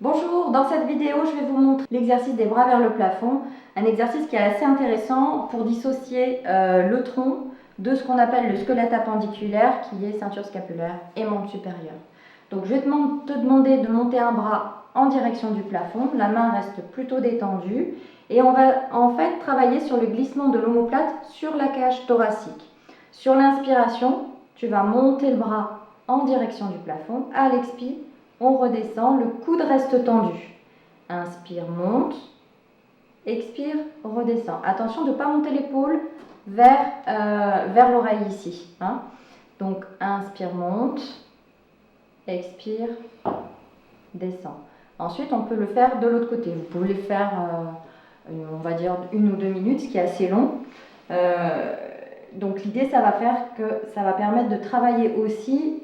Bonjour, dans cette vidéo, je vais vous montrer l'exercice des bras vers le plafond, un exercice qui est assez intéressant pour dissocier le tronc de ce qu'on appelle le squelette appendiculaire, qui est ceinture scapulaire et membre supérieur. Donc je vais te demander de monter un bras en direction du plafond, la main reste plutôt détendue et on va en fait travailler sur le glissement de l'omoplate sur la cage thoracique. Sur l'inspiration, tu vas monter le bras en direction du plafond, à l'expire, on redescend, le coude reste tendu. Inspire, monte. Expire, redescend. Attention de ne pas monter l'épaule vers l'oreille ici. Hein. Donc, inspire, monte. Expire, descend. Ensuite, on peut le faire de l'autre côté. Vous pouvez le faire, on va dire, 1 ou 2 minutes, ce qui est assez long. Donc l'idée, ça va permettre de travailler aussi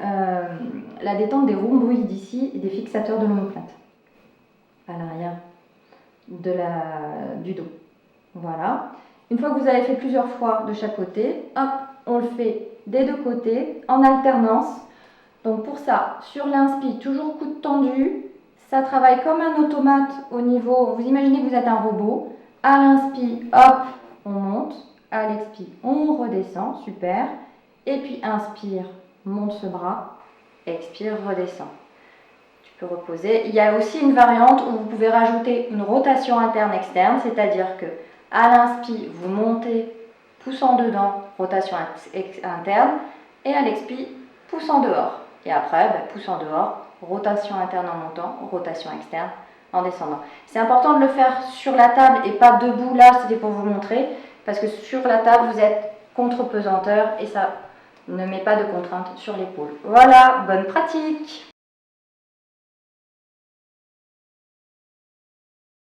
la détente des rhomboïdes ici et des fixateurs de l'omoplate à l'arrière du dos. Voilà. Une fois que vous avez fait plusieurs fois de chaque côté, hop, on le fait des deux côtés en alternance. Donc pour ça, sur l'inspire, toujours coude tendu, ça travaille comme un automate au niveau, vous imaginez que vous êtes un robot. À l'inspire, hop, on monte. À l'expire, on redescend, super. Et puis inspire, monte ce bras. Expire, redescend. Tu peux reposer. Il y a aussi une variante où vous pouvez rajouter une rotation interne-externe, c'est-à-dire que à l'inspire, vous montez, poussant dedans, rotation interne, et à l'expire, poussant dehors. Et après, poussant dehors, rotation interne en montant, rotation externe en descendant. C'est important de le faire sur la table et pas debout. Là, c'était pour vous montrer. Parce que sur la table, vous êtes contre-pesanteur et ça ne met pas de contrainte sur l'épaule. Voilà, bonne pratique!